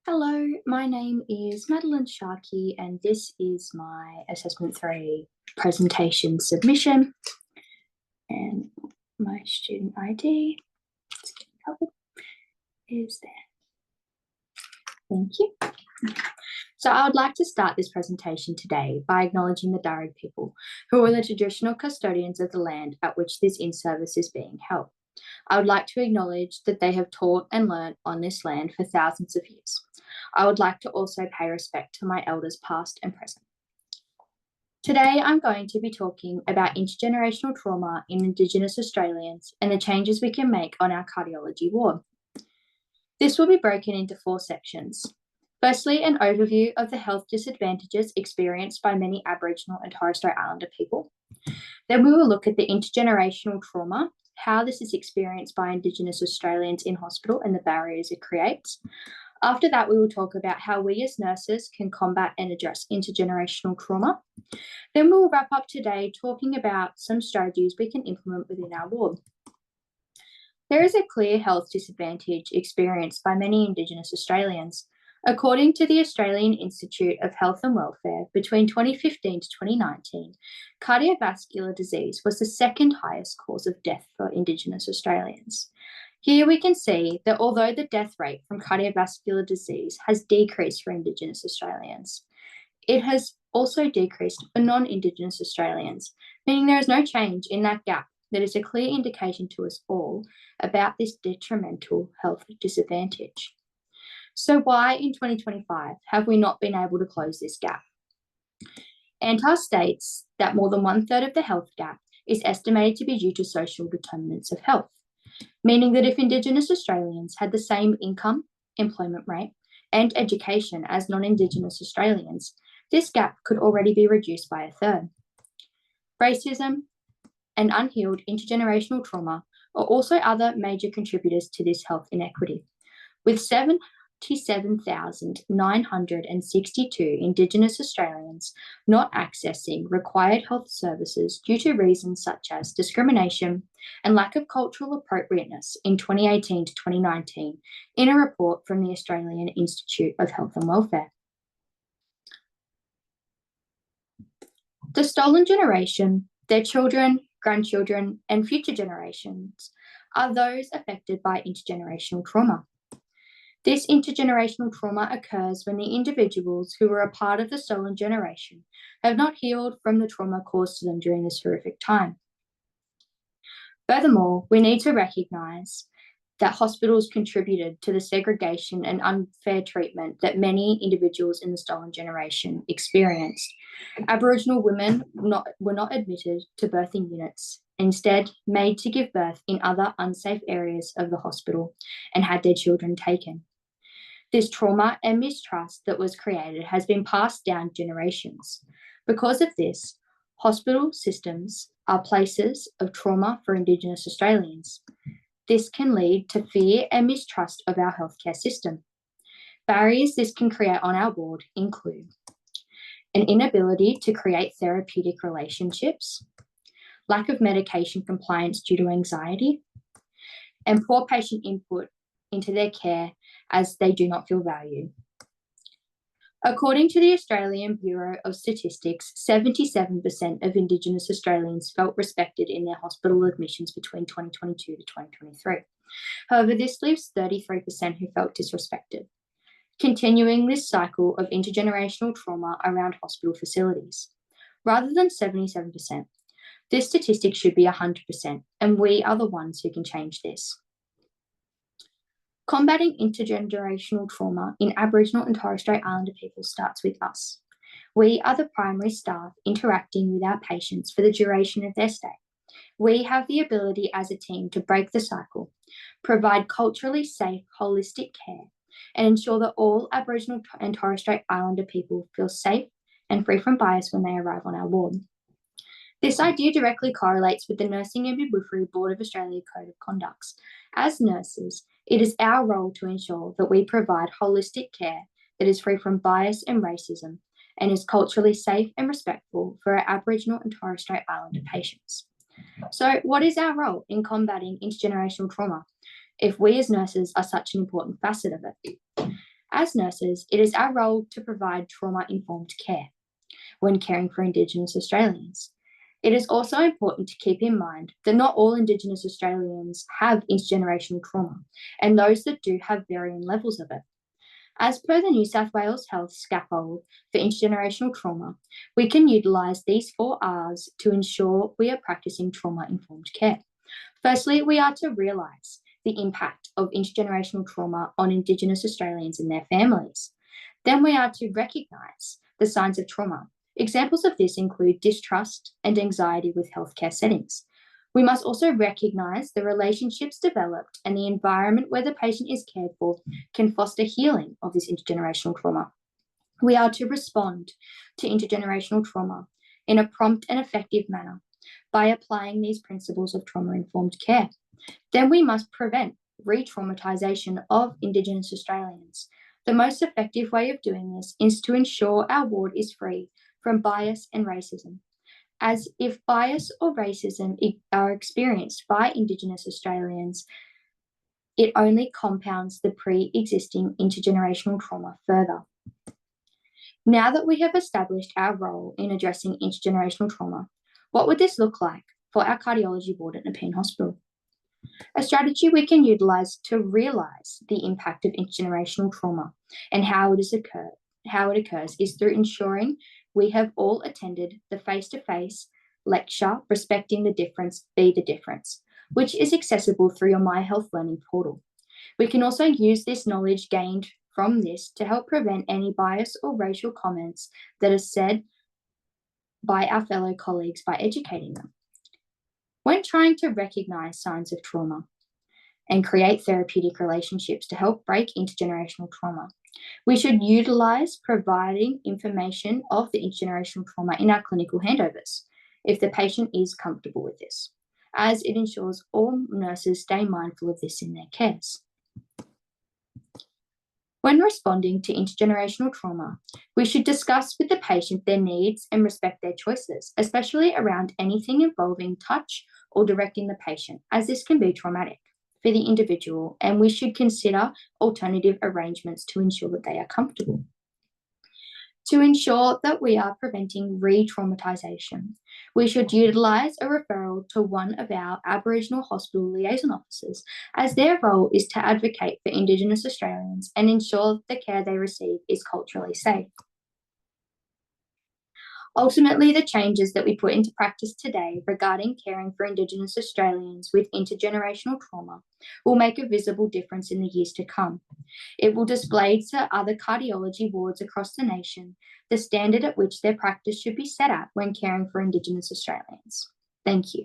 Hello, my name is Madeline Sharkey and this is my Assessment 3 presentation submission, and my student ID is there. Thank you. So I would like to start this presentation today by acknowledging the Darug people, who are the traditional custodians of the land at which this in-service is being held. I would like to acknowledge that they have taught and learnt on this land for thousands of years. I would like to also pay respect to my elders past and present. Today, I'm going to be talking about intergenerational trauma in Indigenous Australians and the changes we can make on our cardiology ward. This will be broken into 4 sections. Firstly, an overview of the health disadvantages experienced by many Aboriginal and Torres Strait Islander people. Then we will look at the intergenerational trauma, how this is experienced by Indigenous Australians in hospital and the barriers it creates. After that, we will talk about how we as nurses can combat and address intergenerational trauma. Then we'll wrap up today talking about some strategies we can implement within our ward. There is a clear health disadvantage experienced by many Indigenous Australians. According to the Australian Institute of Health and Welfare, between 2015 to 2019, cardiovascular disease was the second highest cause of death for Indigenous Australians. Here we can see that although the death rate from cardiovascular disease has decreased for Indigenous Australians, it has also decreased for non-Indigenous Australians, meaning there is no change in that gap. That is a clear indication to us all about this detrimental health disadvantage. So why in 2025 have we not been able to close this gap? ANTAR states that more than 1/3 of the health gap is estimated to be due to social determinants of health, meaning that if Indigenous Australians had the same income, employment rate, and education as non-Indigenous Australians, this gap could already be reduced by 1/3. Racism and unhealed intergenerational trauma are also other major contributors to this health inequity, with 77,962 Indigenous Australians not accessing required health services due to reasons such as discrimination and lack of cultural appropriateness in 2018 to 2019 in a report from the Australian Institute of Health and Welfare. The stolen generation, their children, grandchildren, and future generations are those affected by intergenerational trauma. This intergenerational trauma occurs when the individuals who were a part of the stolen generation have not healed from the trauma caused to them during this horrific time. Furthermore, we need to recognise that hospitals contributed to the segregation and unfair treatment that many individuals in the stolen generation experienced. Aboriginal women were not admitted to birthing units, instead made to give birth in other unsafe areas of the hospital and had their children taken. This trauma and mistrust that was created has been passed down generations. Because of this, hospital systems are places of trauma for Indigenous Australians. This can lead to fear and mistrust of our healthcare system. Barriers this can create on our ward include an inability to create therapeutic relationships, lack of medication compliance due to anxiety, and poor patient input into their care as they do not feel valued. According to the Australian Bureau of Statistics, 77% of Indigenous Australians felt respected in their hospital admissions between 2022 to 2023. However, this leaves 33% who felt disrespected, continuing this cycle of intergenerational trauma around hospital facilities. Rather than 77%, this statistic should be 100%, and we are the ones who can change this. Combating intergenerational trauma in Aboriginal and Torres Strait Islander people starts with us. We are the primary staff interacting with our patients for the duration of their stay. We have the ability as a team to break the cycle, provide culturally safe, holistic care, and ensure that all Aboriginal and Torres Strait Islander people feel safe and free from bias when they arrive on our ward. This idea directly correlates with the Nursing and Midwifery Board of Australia Code of Conduct. As nurses, it is our role to ensure that we provide holistic care that is free from bias and racism and is culturally safe and respectful for our Aboriginal and Torres Strait Islander patients. So what is our role in combating intergenerational trauma if we as nurses are such an important facet of it? As nurses, it is our role to provide trauma-informed care when caring for Indigenous Australians. It is also important to keep in mind that not all Indigenous Australians have intergenerational trauma, and those that do have varying levels of it. As per the New South Wales Health Scaffold for Intergenerational Trauma, we can utilise these 4 Rs to ensure we are practising trauma-informed care. Firstly, we are to realise the impact of intergenerational trauma on Indigenous Australians and their families. Then we are to recognise the signs of trauma. Examples of this include distrust and anxiety with healthcare settings. We must also recognise the relationships developed and the environment where the patient is cared for can foster healing of this intergenerational trauma. We are to respond to intergenerational trauma in a prompt and effective manner by applying these principles of trauma-informed care. Then we must prevent re-traumatisation of Indigenous Australians. The most effective way of doing this is to ensure our ward is free from bias and racism, as if bias or racism are experienced by Indigenous Australians, it only compounds the pre-existing intergenerational trauma further. Now that we have established our role in addressing intergenerational trauma, what would this look like for our cardiology ward at Nepean Hospital? A strategy we can utilise to realise the impact of intergenerational trauma and how it occurs is through ensuring we have all attended the face-to-face lecture, Respecting the Difference, Be the Difference, which is accessible through your My Health Learning portal. We can also use this knowledge gained from this to help prevent any bias or racial comments that are said by our fellow colleagues by educating them. When trying to recognise signs of trauma and create therapeutic relationships to help break intergenerational trauma, we should utilise providing information of the intergenerational trauma in our clinical handovers, if the patient is comfortable with this, as it ensures all nurses stay mindful of this in their cares. When responding to intergenerational trauma, we should discuss with the patient their needs and respect their choices, especially around anything involving touch or directing the patient, as this can be traumatic for the individual, and we should consider alternative arrangements to ensure that they are comfortable. To ensure that we are preventing re-traumatisation, we should utilise a referral to one of our Aboriginal hospital liaison officers, as their role is to advocate for Indigenous Australians and ensure the care they receive is culturally safe. Ultimately, the changes that we put into practice today regarding caring for Indigenous Australians with intergenerational trauma will make a visible difference in the years to come. It will display to other cardiology wards across the nation the standard at which their practice should be set at when caring for Indigenous Australians. Thank you.